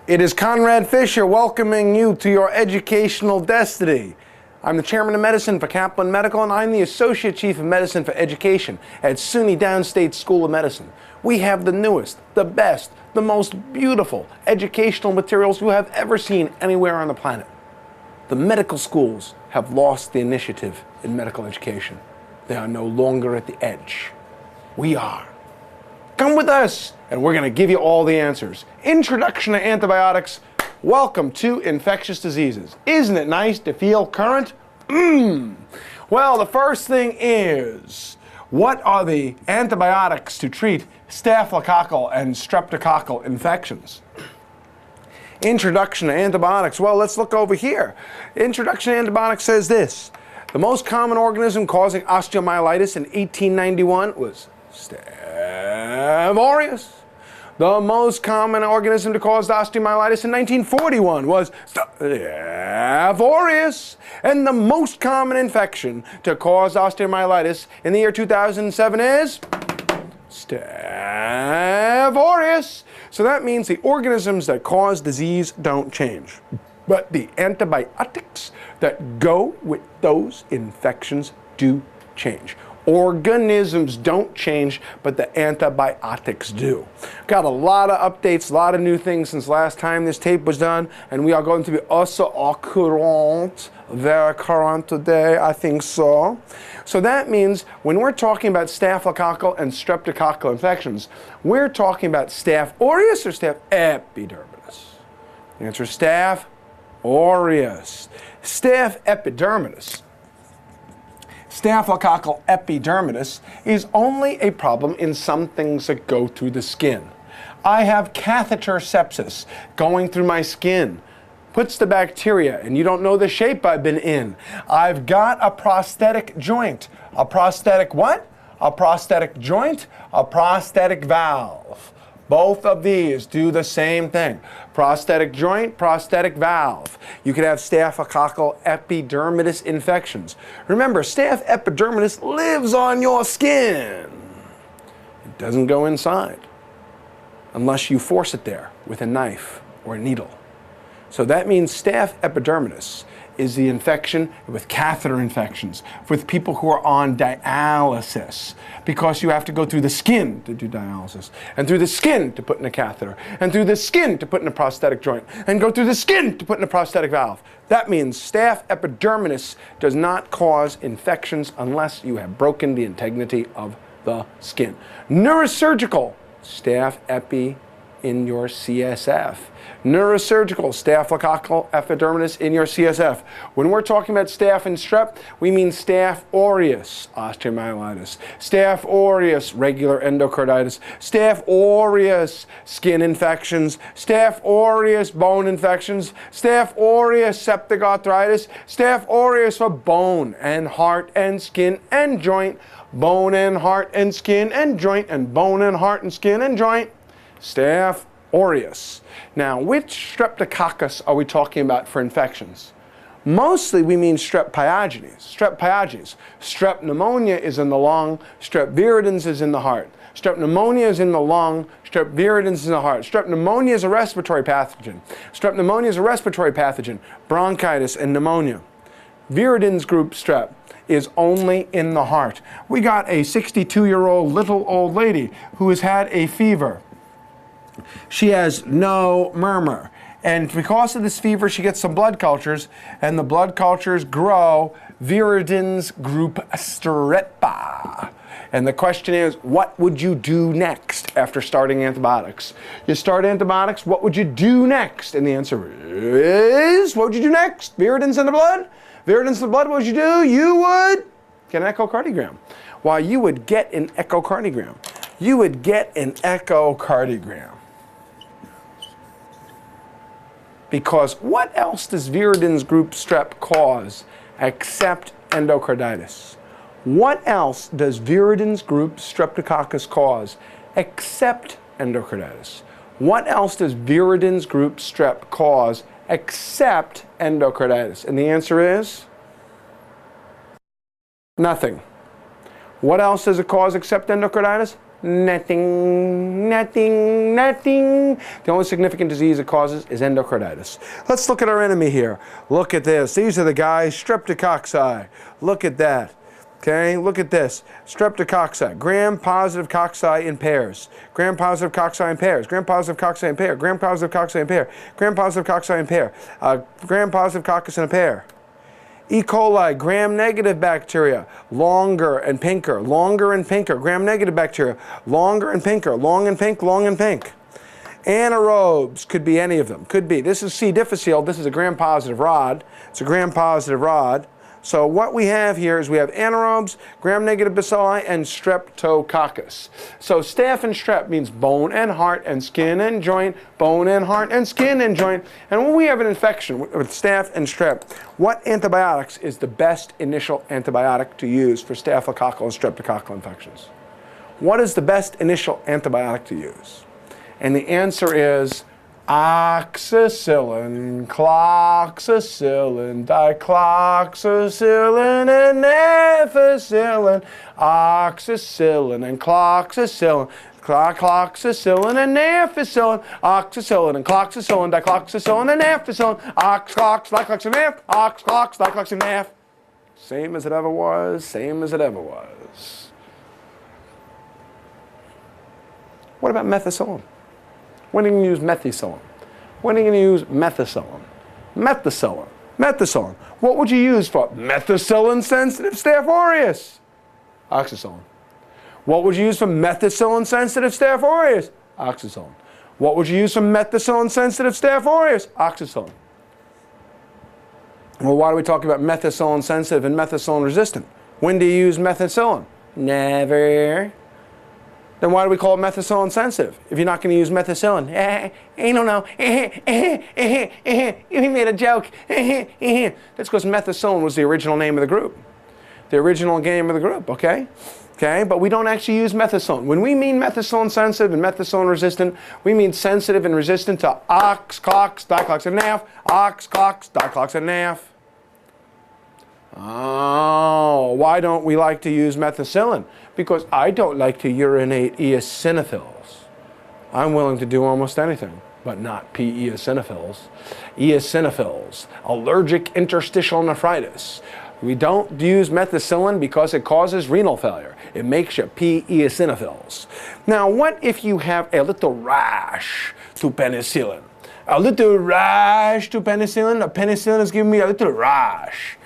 It is Conrad Fisher welcoming you to your educational destiny. I'm the Chairman of Medicine for Kaplan Medical, and I'm the Associate Chief of Medicine for Education at SUNY Downstate School of Medicine. We have the newest, the best, the most beautiful educational materials you have ever seen anywhere on the planet. The medical schools have lost the initiative in medical education. They are no longer at the edge. We are. Come with us, and we're going to give you all the answers. Introduction to antibiotics. Welcome to infectious diseases. Isn't it nice to feel current? Well, the first thing is, what are the antibiotics to treat staphylococcal and streptococcal infections? Introduction to antibiotics. Well, let's look over here. Introduction to antibiotics says this. The most common organism causing osteomyelitis in 1891 was Staph aureus. The most common organism to cause osteomyelitis in 1941 was Staph aureus. And the most common infection to cause osteomyelitis in the year 2007 is Staph aureus. So that means the organisms that cause disease don't change, but the antibiotics that go with those infections do change. Organisms don't change, but the antibiotics do. Got a lot of updates, a lot of new things since last time this tape was done, and we are going to be also au courant, very current today, I think so. So that means when we're talking about staphylococcal and streptococcal infections, we're talking about Staph aureus or Staph epidermidis. The answer is Staph aureus. Staph epidermidis. Staphylococcal epidermidis is only a problem in some things that go through the skin. I have catheter sepsis going through my skin. Puts the bacteria, and you don't know the shape I've been in. I've got a prosthetic joint. A prosthetic what? A prosthetic joint, a prosthetic valve. Both of these do the same thing. Prosthetic joint, prosthetic valve. You could have staphylococcal epidermidis infections. Remember, Staph epidermidis lives on your skin. It doesn't go inside unless you force it there with a knife or a needle. So that means Staph epidermidis is the infection with catheter infections, with people who are on dialysis, because you have to go through the skin to do dialysis, and through the skin to put in a catheter, and through the skin to put in a prosthetic joint, and go through the skin to put in a prosthetic valve. That means Staph epidermidis does not cause infections unless you have broken the integrity of the skin. Neurosurgical Staph epi in your CSF. Neurosurgical staphylococcal epidermidis in your CSF. When we're talking about staph and strep, we mean Staph aureus osteomyelitis, Staph aureus regular endocarditis, Staph aureus skin infections, Staph aureus bone infections, Staph aureus septic arthritis, Staph aureus for bone and heart and skin and joint, bone and heart and skin and joint, and bone and heart and skin and joint. Staph aureus. Now, which streptococcus are we talking about for infections? Mostly we mean strep pyogenes. Strep pyogenes. Strep pneumonia is in the lung, strep viridans is in the heart. Strep pneumonia is in the lung, strep viridans is in the heart. Strep pneumonia is a respiratory pathogen. Strep pneumonia is a respiratory pathogen, bronchitis and pneumonia. Viridans group strep is only in the heart. We got a 62-year-old little old lady who has had a fever. She has no murmur, and because of this fever she gets some blood cultures, and the blood cultures grow viridans group strep. And the question is, what would you do next after starting antibiotics? You start antibiotics, what would you do next? And the answer is, what would you do next? Viridans in the blood? Viridans in the blood, what would you do? You would get an echocardiogram. Why, you would get an echocardiogram. You would get an echocardiogram. Because what else does viridans group strep cause except endocarditis? What else does viridans group streptococcus cause except endocarditis? What else does viridans group strep cause except endocarditis? And the answer is nothing. What else does it cause except endocarditis? Nothing, nothing, nothing. The only significant disease it causes is endocarditis. Let's look at our enemy here. Look at this. These are the guys, streptococci. Look at that. Okay, look at this. Streptococci, gram-positive cocci in pairs. Gram-positive cocci in pairs. Gram-positive cocci in pair. Gram-positive cocci in pair. Gram-positive cocci in pair. Gram-positive coccus in a pair. E. coli, gram-negative bacteria, longer and pinker, longer and pinker. Gram-negative bacteria, longer and pinker, long and pink, long and pink. Anaerobes, could be any of them, could be. This is C. difficile, this is a gram-positive rod. It's a gram-positive rod. So what we have here is we have anaerobes, gram-negative bacilli, and streptococcus. So staph and strep means bone and heart and skin and joint, bone and heart and skin and joint. And when we have an infection with staph and strep, what antibiotics is the best initial antibiotic to use for staphylococcal and streptococcal infections? What is the best initial antibiotic to use? And the answer is oxacillin, cloxacillin, dicloxacillin, and ampicillin. Oxacillin and cloxacillin, cloxacillin and ampicillin. Oxacillin and cloxacillin, dicloxacillin and ampicillin. Ox, clox, dicloxacillin, amp. Ox, clox, dicloxacillin, amp. Same as it ever was, same as it ever was. What about methicillin? When are you going to use methicillin? When are you going to use methicillin? Methicillin. Methicillin. What would you use for methicillin-sensitive Staph aureus? Oxacillin. What would you use for methicillin-sensitive Staph aureus? Oxacillin. What would you use for methicillin-sensitive Staph aureus? Oxacillin. Well, why do we talk about methicillin-sensitive and methicillin-resistant? When do you use methicillin? Never. Then why do we call it methicillin sensitive? If you're not going to use methicillin, I don't know. You made a joke. That's because methicillin was the original name of the group. The original name of the group, okay? Okay, but we don't actually use methicillin. When we mean methicillin sensitive and methicillin resistant, we mean sensitive and resistant to ox, clox, dicloxacillin, NAF, ox, clox, dicloxacillin, NAF. Oh, why don't we like to use methicillin? Because I don't like to urinate eosinophils. I'm willing to do almost anything, but not pee eosinophils. Eosinophils, allergic interstitial nephritis. We don't use methicillin because it causes renal failure. It makes you pee eosinophils. Now, what if you have a little rash to penicillin? A little rash to penicillin? The penicillin is giving me a little rash.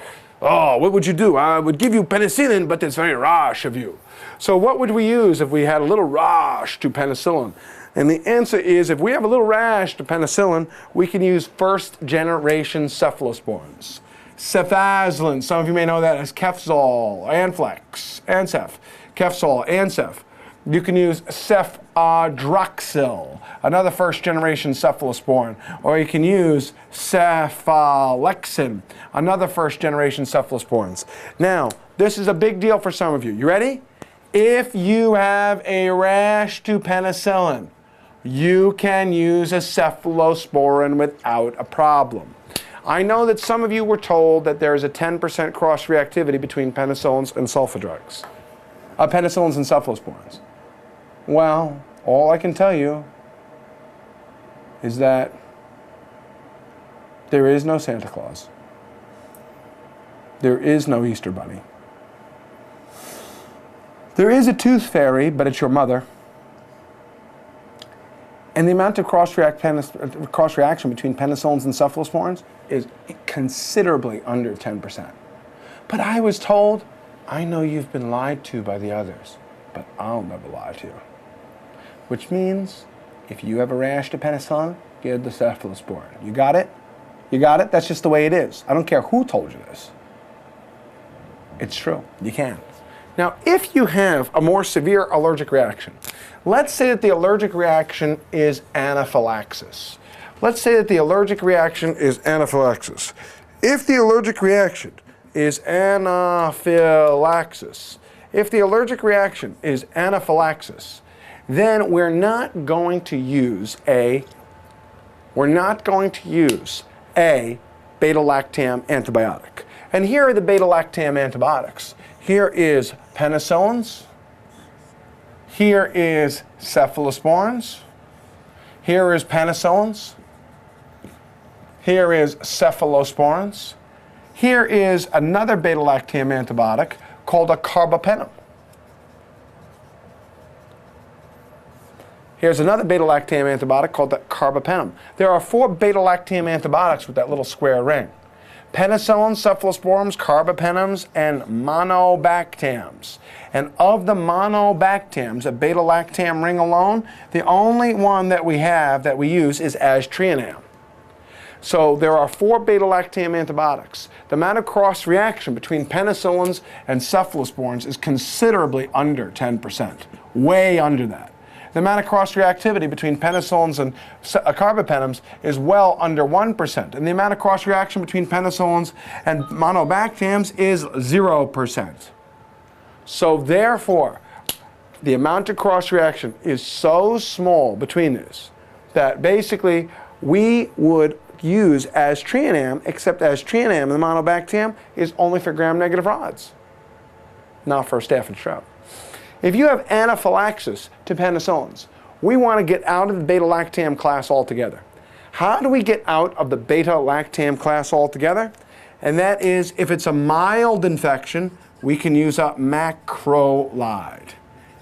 Oh, what would you do? I would give you penicillin, but it's very rash of you. So what would we use if we had a little rash to penicillin? And the answer is, if we have a little rash to penicillin, we can use first-generation cephalosporins. Cefazolin, some of you may know that as Kefzol, Anflex, Ancef, Kefzol, Ancef. You can use cefadroxil, another first-generation cephalosporin, or you can use cephalexin, another first-generation cephalosporins. Now, this is a big deal for some of you. You ready? If you have a rash to penicillin, you can use a cephalosporin without a problem. I know that some of you were told that there is a 10% cross-reactivity between penicillins and sulfa drugs, penicillins and cephalosporins. Well, all I can tell you is that there is no Santa Claus. There is no Easter Bunny. There is a tooth fairy, but it's your mother. And the amount of cross-reaction between penicillins and cephalosporins is considerably under 10%. But I was told, I know you've been lied to by the others, but I'll never lie to you. Which means, if you have a rash to penicillin, give the cephalosporin. You got it? You got it? That's just the way it is. I don't care who told you this. It's true. You can. Now, if you have a more severe allergic reaction, let's say that the allergic reaction is anaphylaxis. Let's say that the allergic reaction is anaphylaxis. If the allergic reaction is anaphylaxis, then we're not going to use a beta-lactam antibiotic. And here are the beta-lactam antibiotics. Here is penicillins, Here is cephalosporins. Here is penicillins. Here is cephalosporins. Here is another beta-lactam antibiotic called a carbapenem. Here's another beta-lactam antibiotic called the carbapenem. There are 4 beta-lactam antibiotics with that little square ring. Penicillins, cephalosporins, carbapenems, and monobactams. And of the monobactams, a beta-lactam ring alone, the only one that we have that we use is aztreonam. So there are 4 beta-lactam antibiotics. The amount of cross-reaction between penicillins and cephalosporins is considerably under 10%, way under that. The amount of cross-reactivity between penicillins and carbapenems is well under 1%. And the amount of cross-reaction between penicillins and monobactams is 0%. So therefore, the amount of cross-reaction is so small between this that basically we would use aztreonam, except aztreonam, the monobactam, is only for gram-negative rods, not for staph and strep. If you have anaphylaxis to penicillins, we want to get out of the beta-lactam class altogether. How do we get out of the beta-lactam class altogether? And that is, if it's a mild infection, we can use a macrolide.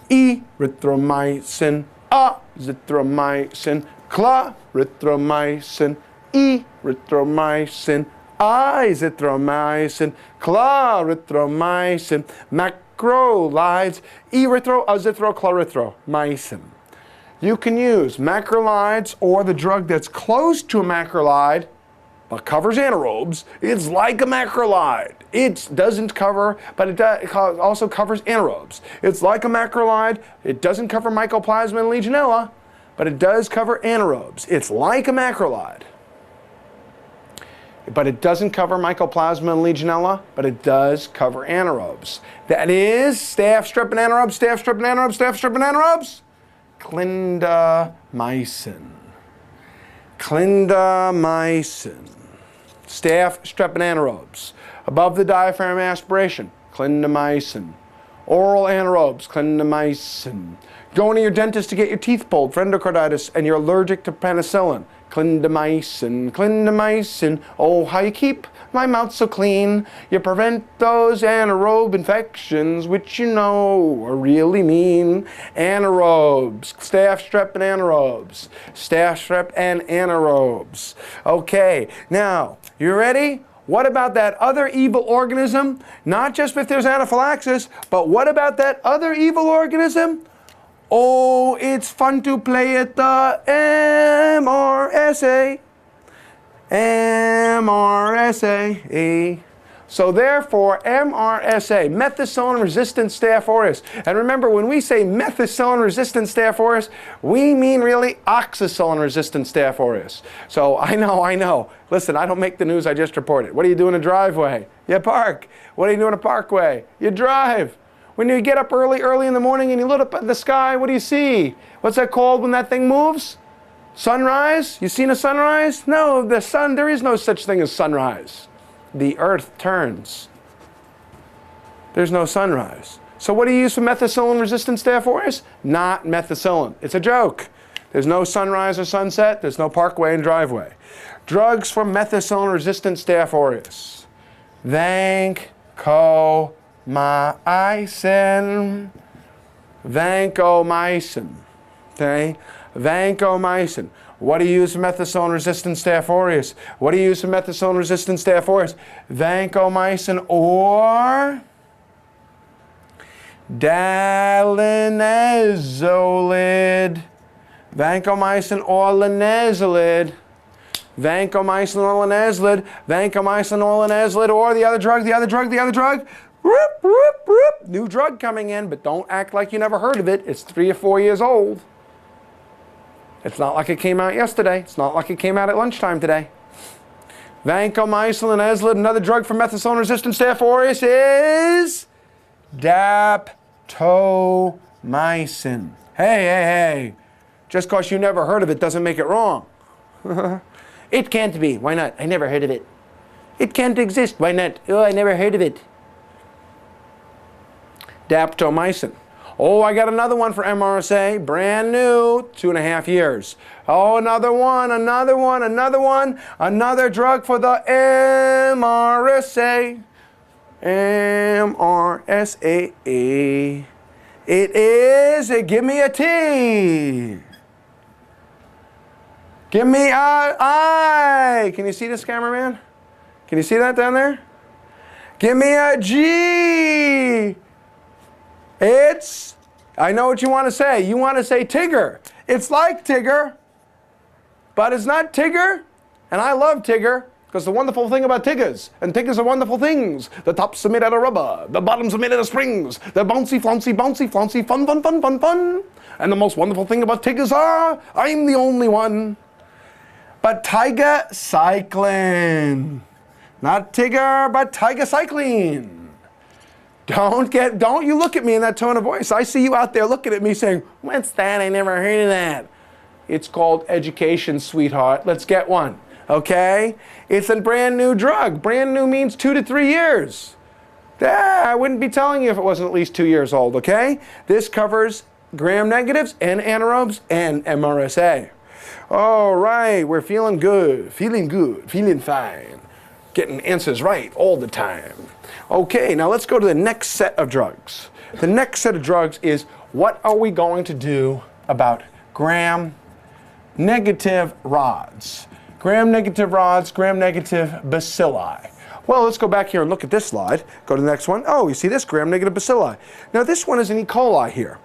Erythromycin, azithromycin, clarithromycin, erythromycin, azithromycin, clarithromycin, macrolides, azithroclarithromycin. You can use macrolides or the drug that's close to a macrolide but covers anaerobes. It's like a macrolide. It doesn't cover, but it also covers anaerobes. It's like a macrolide. It doesn't cover Mycoplasma and Legionella, but it does cover anaerobes. It's like a macrolide, but it doesn't cover Mycoplasma and Legionella, but it does cover anaerobes. That is staph, strep, and anaerobes, staph, strep, and anaerobes, staph, strep, and anaerobes. Clindamycin. Clindamycin. Staph, strep, and anaerobes. Above the diaphragm aspiration, clindamycin. Oral anaerobes, clindamycin. Going to your dentist to get your teeth pulled for endocarditis and you're allergic to penicillin, clindamycin, clindamycin. Oh, how you keep my mouth so clean. You prevent those anaerobe infections, which you know are really mean. Anaerobes, staph, strep, and anaerobes. Staph, strep, and anaerobes. Okay, now, you ready? What about that other evil organism? Not just if there's anaphylaxis, but what about that other evil organism? Oh, it's fun to play at the MRSA. MRSA. So therefore, MRSA, methicillin-resistant Staph aureus. And remember, when we say methicillin-resistant Staph aureus, we mean really oxacillin-resistant Staph aureus. So I know. Listen, I don't make the news, I just report it. What do you do in a driveway? You park. What do you do in a parkway? You drive. When you get up early in the morning and you look up at the sky, what do you see? What's that called when that thing moves? Sunrise? You seen a sunrise? No, the sun, there is no such thing as sunrise. The earth turns. There's no sunrise. So what do you use for methicillin-resistant Staph aureus? Not methicillin. It's a joke. There's no sunrise or sunset. There's no parkway and driveway. Drugs for methicillin-resistant Staph aureus. Vancomycin. Vancomycin. Okay? Vancomycin. What do you use for methicillin-resistant Staph aureus? What do you use for methicillin-resistant Staph aureus? Vancomycin or dalinezolid. Vancomycin or linezolid. Vancomycin or linezolid. Vancomycin or linezolid or the other drug. Whoop, whoop, whoop. New drug coming in, but don't act like you never heard of it. It's 3 or 4 years old. It's not like it came out yesterday. It's not like it came out at lunchtime today. Vancomycin, linezolid, another drug for methicillin-resistant Staph aureus is daptomycin. Hey. Just because you never heard of it doesn't make it wrong. It can't be. Why not? I never heard of it. It can't exist. Why not? Oh, I never heard of it. Daptomycin. Oh, I got another one for MRSA, brand new, 2.5 years. Oh, another one, another one, another one, another drug for the MRSA. MRSA. It is, give me a T. Give me a I. Can you see this, cameraman? Can you see that down there? Give me a G. It's, I know what you want to say. You want to say Tigger. It's like Tigger, but it's not Tigger. And I love Tigger, because the wonderful thing about Tiggers, and Tiggers are wonderful things. The tops are made out of rubber. The bottoms are made out of springs. They're bouncy, flouncy, bouncy, flouncy, fun, fun, fun, fun, fun. And the most wonderful thing about Tiggers are, I'm the only one. But tigacycline. Not Tigger, but tigacycline. Don't you look at me in that tone of voice. I see you out there looking at me saying, what's that? I never heard of that. It's called education, sweetheart. Let's get one, okay? It's a brand new drug. Brand new means 2 to 3 years. I wouldn't be telling you if it wasn't at least 2 years old, okay? This covers gram-negatives and anaerobes and MRSA. All right, we're feeling good, feeling fine. Getting answers right all the time. Okay, now let's go to the next set of drugs. The next set of drugs is, what are we going to do about gram-negative rods? Gram-negative rods, gram-negative bacilli. Well, let's go back here and look at this slide. Go to the next one. Oh, you see this, gram-negative bacilli. Now this one is an E. coli here.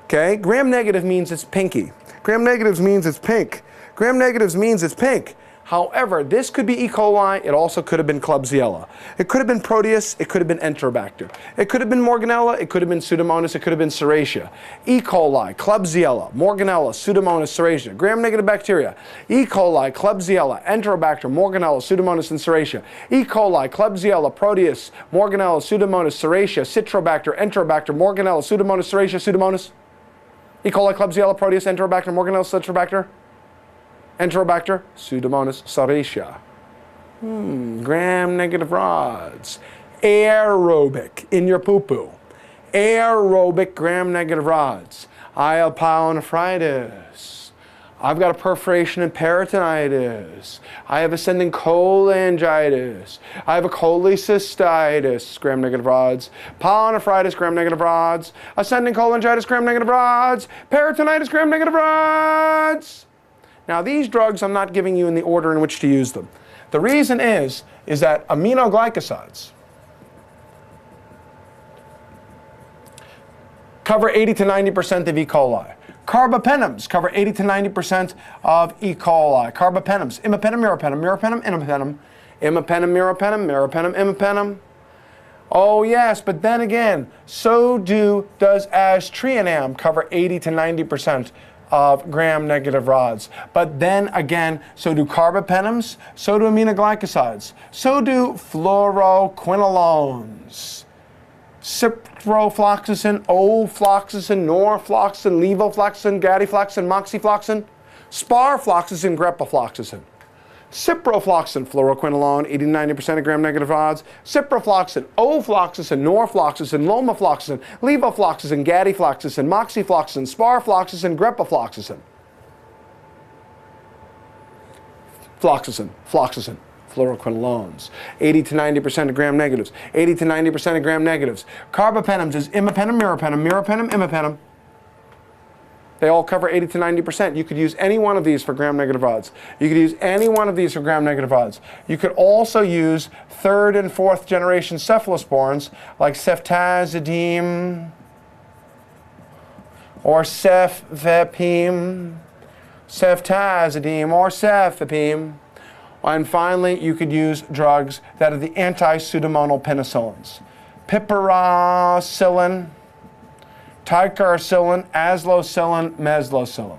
Okay, gram-negative means it's pinky. Gram-negatives means it's pink. Gram-negatives means it's pink. However, this could be E. coli. It also could have been Klebsiella. It could have been Proteus. It could have been Enterobacter. It could have been Morganella. It could have been Pseudomonas. It could have been Serratia. E. coli, Klebsiella, Morganella, Pseudomonas, Serratia. Gram-negative bacteria. E. coli, Klebsiella, Enterobacter, Morganella, Pseudomonas, and Serratia. E. coli, Klebsiella, Proteus, Morganella, Pseudomonas, Serratia, Citrobacter, Enterobacter, Morganella, Pseudomonas, Serratia, Pseudomonas. E. coli, Klebsiella, Proteus, Enterobacter, Morganella, Citrobacter. Enterobacter, Pseudomonas, Serratia. Gram-negative rods. Aerobic in your poo-poo. Aerobic gram-negative rods. I have pyelonephritis. I've got a perforation in peritonitis. I have ascending cholangitis. I have a cholecystitis, gram-negative rods. Pyelonephritis, gram-negative rods. Ascending cholangitis, gram-negative rods. Peritonitis, gram-negative rods. Now these drugs I'm not giving you in the order in which to use them. The reason is that aminoglycosides cover 80 to 90% of E. coli. Carbapenems cover 80 to 90% of E. coli. Carbapenems, imipenem, meropenem, meropenem, imipenem, imipenem, meropenem, meropenem, imipenem. Oh yes, but then again, so does aztreonam cover 80 to 90% of gram-negative rods. But then again, so do carbapenems, so do aminoglycosides, so do fluoroquinolones, ciprofloxacin, ofloxacin, norfloxacin, levofloxacin, gadifloxacin, moxifloxacin, sparfloxacin, grepafloxacin. Ciprofloxacin, fluoroquinolone, 80-90% of gram-negative rods. Ciprofloxacin, ofloxacin, norfloxacin, lomafloxacin, levofloxacin, gadifloxacin, moxifloxacin, sparfloxacin, grepafloxacin. Floxacin, fluoroquinolones, 80 to 90% of gram-negatives. 80 to 90% of gram-negatives. Carbapenems is imipenem, meropenem, meropenem, imipenem. They all cover 80 to 90%. You could use any one of these for gram-negative rods. You could use any one of these for gram-negative rods. You could also use 3rd and 4th generation cephalosporins like ceftazidime or cefepime, ceftazidime or cefepime. And finally, you could use drugs that are the anti-pseudomonal penicillins. Piperacillin, ticarcillin, azlocillin, meslocillin.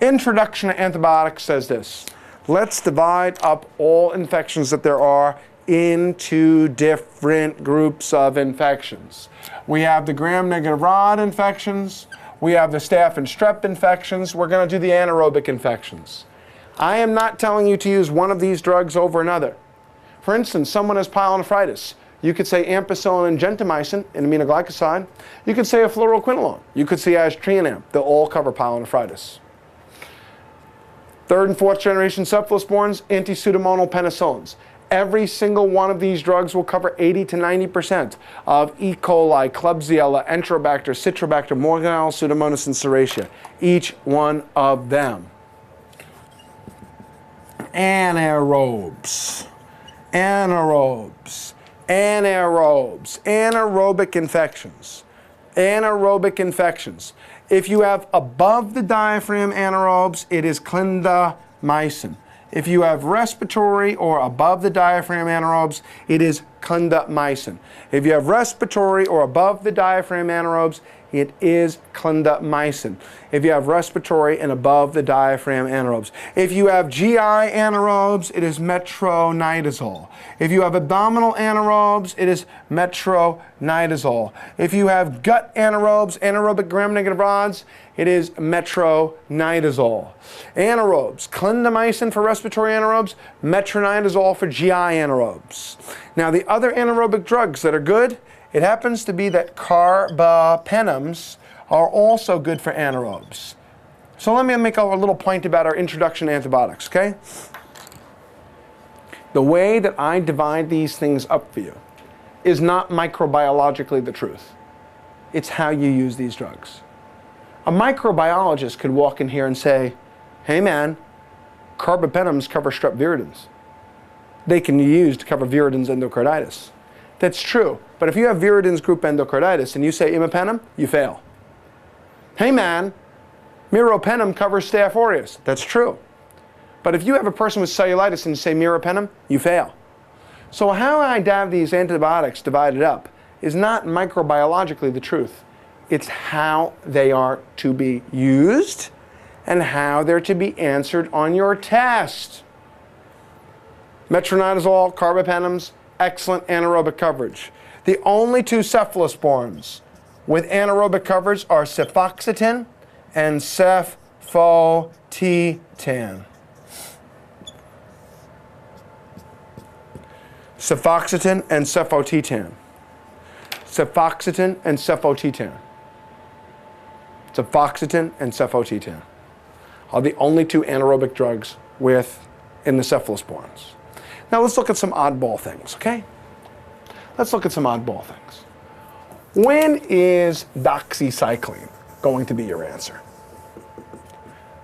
Introduction to Antibiotics says this: let's divide up all infections that there are into different groups of infections. We have the gram-negative rod infections. We have the staph and strep infections. We're going to do the anaerobic infections. I am not telling you to use one of these drugs over another. For instance, someone has pyelonephritis. You could say ampicillin and gentamicin, an aminoglycoside. You could say a fluoroquinolone. You could say aztreonam. They'll all cover pyelonephritis. Third and fourth generation cephalosporins, anti-pseudomonal penicillins. Every single one of these drugs will cover 80 to 90% of E. coli, Klebsiella, Enterobacter, Citrobacter, Morganella, Pseudomonas, and Serratia. Each one of them. Anaerobes. Anaerobes. Anaerobes. Anaerobic infections. Anaerobic infections. If you have above the diaphragm anaerobes, it is clindamycin. If you have respiratory or above the diaphragm anaerobes, it is clindamycin. If you have respiratory or above the diaphragm anaerobes, it is clindamycin. If you have respiratory and above the diaphragm anaerobes. If you have GI anaerobes, it is metronidazole. If you have abdominal anaerobes, it is metronidazole. If you have gut anaerobes, anaerobic gram-negative rods, it is metronidazole. Anaerobes, clindamycin for respiratory anaerobes, metronidazole for GI anaerobes. Now the other anaerobic drugs that are good, it happens to be that carbapenems are also good for anaerobes. So let me make a little point about our introduction to antibiotics, okay? The way that I divide these things up for you is not microbiologically the truth. It's how you use these drugs. A microbiologist could walk in here and say, hey man, carbapenems cover strep viridans. They can be used to cover viridans endocarditis. That's true, but if you have viridans group endocarditis and you say imipenem, you fail. Hey man, meropenem covers Staph aureus. That's true. But if you have a person with cellulitis and you say meropenem, you fail. So how I have these antibiotics divided up is not microbiologically the truth. It's how they are to be used and how they're to be answered on your test. Metronidazole, carbapenems, excellent anaerobic coverage. The only two cephalosporins with anaerobic coverage are cefoxitin and cefotitan. Cefoxitin and cefotitan. Cefoxitin and cefotitan. Cefoxitin and cefotitan are the only two anaerobic drugs in the cephalosporins. Now let's look at some oddball things, okay? Let's look at some oddball things. When is doxycycline going to be your answer?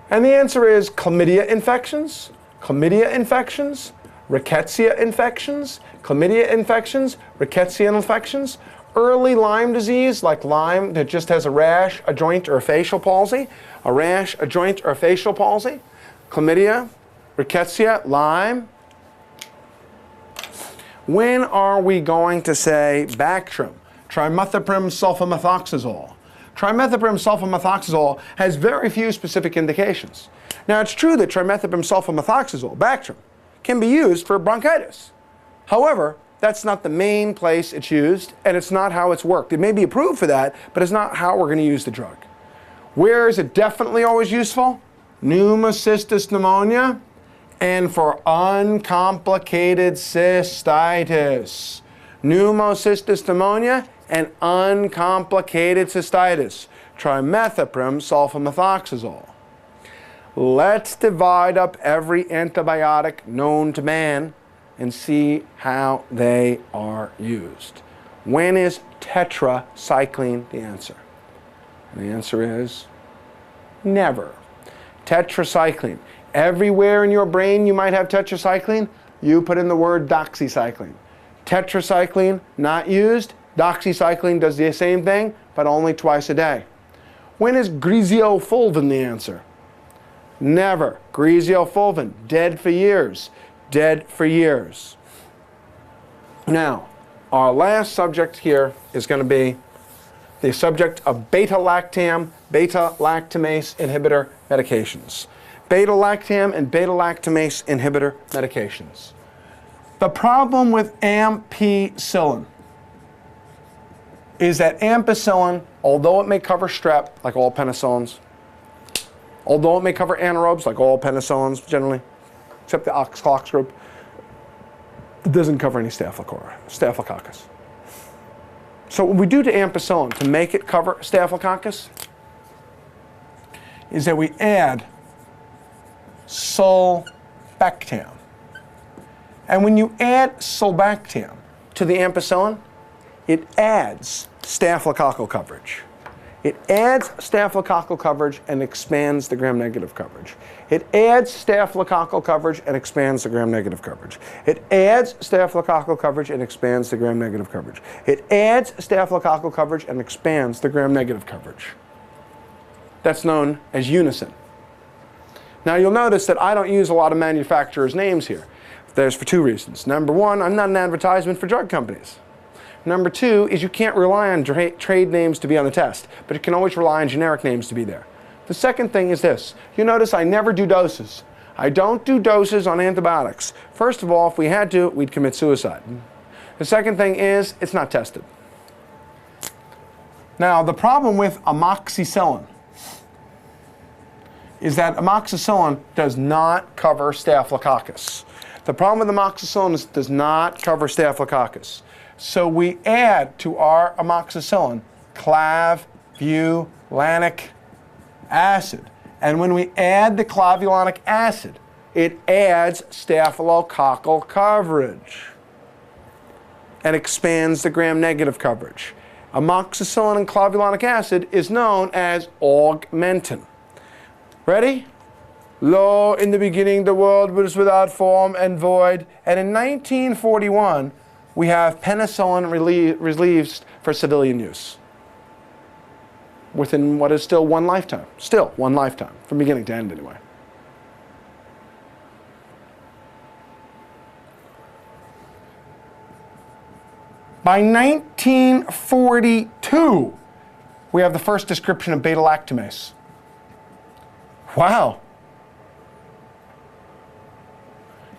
And the answer is chlamydia infections, rickettsia infections, chlamydia infections, rickettsia infections, early Lyme disease, like Lyme that just has a rash, a joint, or a facial palsy, a rash, a joint, or a facial palsy, chlamydia, rickettsia, Lyme. When are we going to say Bactrim, trimethoprim sulfamethoxazole? Trimethoprim sulfamethoxazole has very few specific indications. Now it's true that trimethoprim sulfamethoxazole, Bactrim, can be used for bronchitis. However, that's not the main place it's used, and it's not how it's worked. It may be approved for that, but it's not how we're going to use the drug. Where is it definitely always useful? Pneumocystis pneumonia, and for uncomplicated cystitis. Pneumocystis pneumonia and uncomplicated cystitis. Trimethoprim sulfamethoxazole. Let's divide up every antibiotic known to man and see how they are used. When is tetracycline the answer? And the answer is never. Tetracycline. Everywhere in your brain you might have tetracycline, you put in the word doxycycline. Tetracycline, not used. Doxycycline does the same thing, but only twice a day. When is griseofulvin the answer? Never. Griseofulvin, dead for years. Dead for years. Now, our last subject here is going to be the subject of beta-lactam, beta-lactamase inhibitor medications. Beta-lactam and beta-lactamase inhibitor medications. The problem with ampicillin is that ampicillin, although it may cover strep, like all penicillins, although it may cover anaerobes, like all penicillins generally, except the oxalox group, It doesn't cover any staphylococcus. So what we do to ampicillin to make it cover staphylococcus is that we add sulbactam. And when you add sulbactam to the ampicillin, it adds staphylococcal coverage. It adds staphylococcal coverage and expands the gram-negative coverage. It adds staphylococcal coverage and expands the gram-negative coverage. It adds staphylococcal coverage and expands the gram-negative coverage. It adds staphylococcal coverage and expands the gram-negative coverage. That's known as unison. Now you'll notice that I don't use a lot of manufacturers' names here. There's for two reasons. Number one, I'm not an advertisement for drug companies. Number two is you can't rely on trade names to be on the test, but you can always rely on generic names to be there. The second thing is this. You notice I never do doses. I don't do doses on antibiotics. First of all, if we had to, we'd commit suicide. The second thing is it's not tested. Now, the problem with amoxicillin is that amoxicillin does not cover staphylococcus. The problem with amoxicillin is it does not cover staphylococcus. So we add to our amoxicillin clavulanic acid. And when we add the clavulanic acid, it adds staphylococcal coverage and expands the gram-negative coverage. Amoxicillin and clavulanic acid is known as augmentin. Ready? Lo, in the beginning the world was without form and void, and in 1941 we have penicillin released for civilian use within what is still one lifetime. Still one lifetime, from beginning to end anyway. By 1942, we have the first description of beta-lactamase. Wow.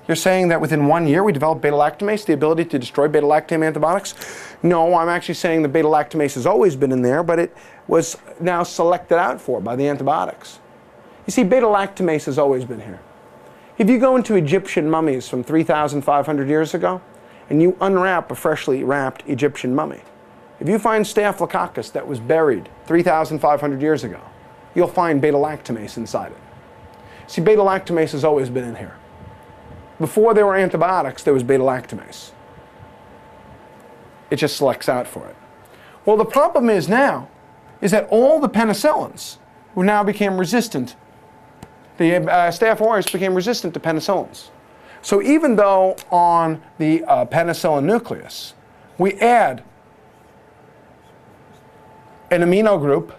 You're saying that within 1 year we developed beta-lactamase, the ability to destroy beta-lactam antibiotics? No, I'm actually saying the beta-lactamase has always been in there, but it was now selected out for by the antibiotics. You see, beta-lactamase has always been here. If you go into Egyptian mummies from 3,500 years ago, and you unwrap a freshly wrapped Egyptian mummy, if you find Staphylococcus that was buried 3,500 years ago, you'll find beta-lactamase inside it. See, beta-lactamase has always been in here. Before there were antibiotics, there was beta-lactamase. It just selects out for it. Well, the problem is now, is that all the penicillins who now became resistant, the Staph aureus became resistant to penicillins. So even though on the penicillin nucleus, we add an amino group,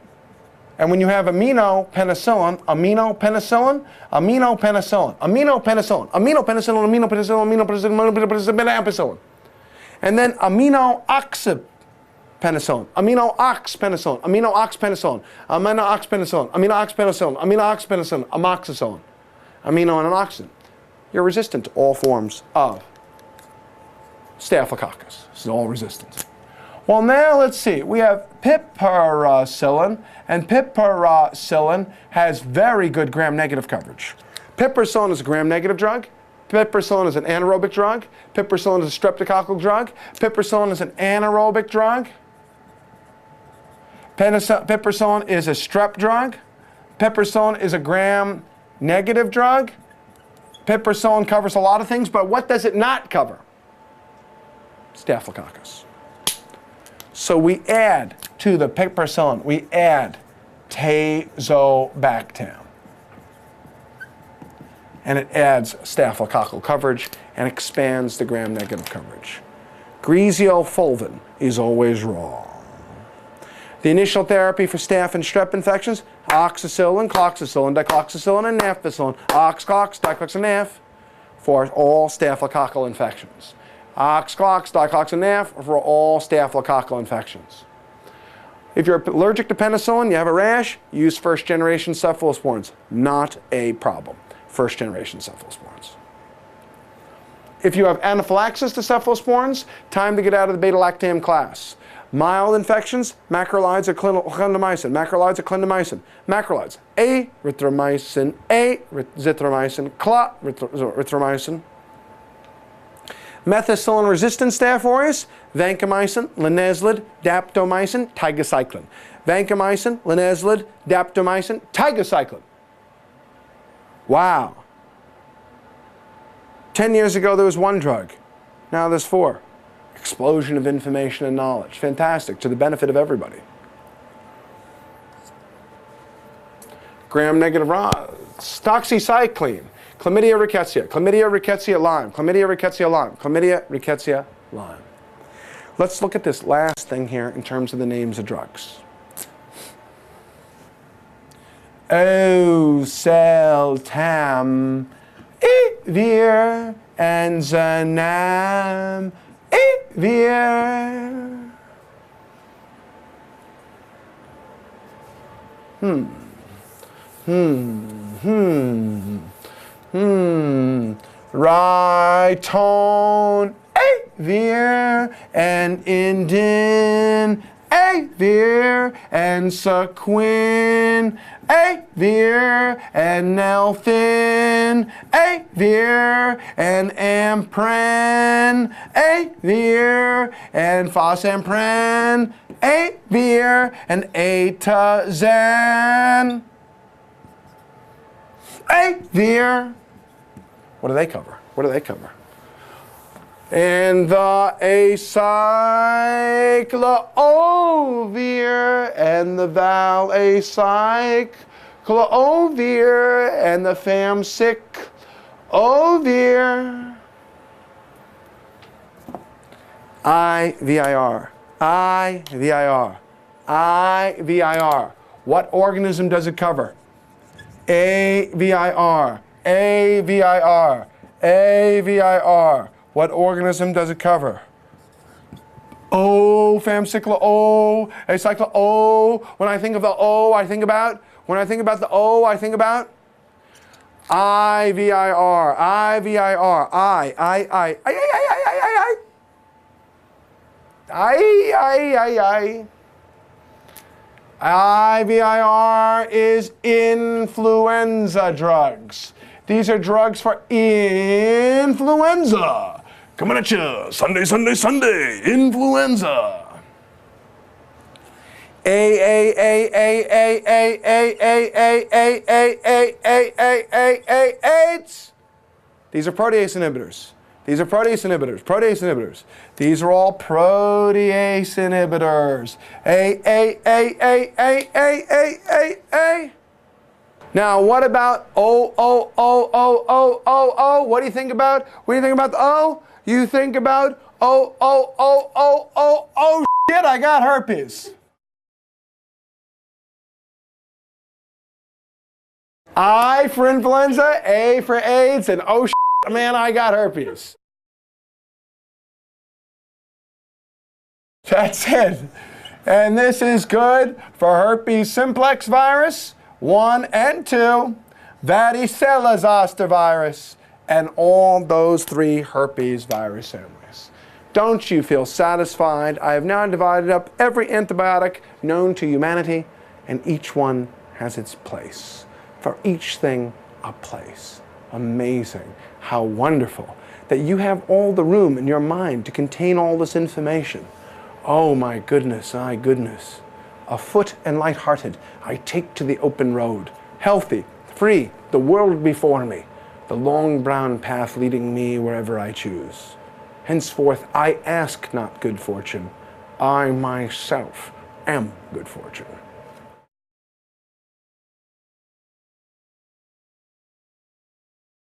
and when you have aminopenicillin, aminopenicillin, aminopenicillin, aminopenicillin, aminopenicillin, aminopenicillin, aminopenicillin, ampicillin, and then aminoxypenicillin, aminoxpenicillin, aminoxpenicillin, aminoxpenicillin, aminoxpenicillin, aminoxpenicillin, amoxicillin, amino and an oxygen, you're resistant to all forms of Staphylococcus. This is all resistant. Well, now let's see. We have piperacillin, and piperacillin has very good gram-negative coverage. Piperacillin is a gram-negative drug. Piperacillin is an anaerobic drug. Piperacillin is a streptococcal drug. Piperacillin is an anaerobic drug. Piperacillin is a strep drug. Piperacillin is a gram-negative drug. Piperacillin covers a lot of things, but what does it not cover? Staphylococcus. So we add to the piperacillin, we add tazobactam. And it adds staphylococcal coverage and expands the gram-negative coverage. Griseofulvin is always wrong. The initial therapy for staph and strep infections, oxacillin, cloxacillin, dicloxacillin, and nafcillin. Ox, clox, diclox, and naf for all staphylococcal infections. Ox, clox, diclox, and naf for all staphylococcal infections. If you're allergic to penicillin, you have a rash, use first-generation cephalosporins. Not a problem. First-generation cephalosporins. If you have anaphylaxis to cephalosporins, time to get out of the beta-lactam class. Mild infections, macrolides or clindamycin. Macrolides or clindamycin. Macrolides, azithromycin, azithromycin, clarithromycin. Methicillin-resistant Staph aureus, vancomycin, linezolid, daptomycin, tigecycline. Vancomycin, linezolid, daptomycin, tigecycline. Wow. 10 years ago there was one drug. Now there's 4. Explosion of information and knowledge. Fantastic, to the benefit of everybody. Gram-negative doxycycline. Chlamydia rickettsia, Chlamydia rickettsia Lyme, Chlamydia rickettsia Lyme, Chlamydia rickettsia Lyme. Let's look at this last thing here in terms of the names of drugs. Oseltamivir and zanamivir. Ritonavir and indinavir and sequinavir and nelfinavir and amprenavir and fosamprenavir and atazanavir. What do they cover? What do they cover? And the acyclovir and the valacyclovir and the famciclovir. IVIR. IVIR. IVIR. What organism does it cover? AVIR. AVIR. AVIR. What organism does it cover? O, famciclo, O, acyclo, O. When I think of the O, I think about, when I think about the O, I think about IVIR, IVIR, IVIR is influenza drugs. These are drugs for influenza. Coming at you, Sunday, Sunday, Sunday, influenza. AIDS. These are protease inhibitors. These are protease inhibitors, protease inhibitors. These are all protease inhibitors. A. Now, what about O? What do you think about? What do you think about the O? You think about shit, I got herpes. I for influenza, A for AIDS, and oh shit, man, I got herpes. That's it. And this is good for herpes simplex virus 1 and 2, varicella zoster virus, and all those 3 herpes virus families. Don't you feel satisfied? I have now divided up every antibiotic known to humanity, and each one has its place. For each thing, a place. Amazing. How wonderful that you have all the room in your mind to contain all this information. Oh my goodness, my goodness. Afoot and light-hearted, I take to the open road. Healthy, free, the world before me. The long brown path leading me wherever I choose. Henceforth, I ask not good fortune. I myself am good fortune.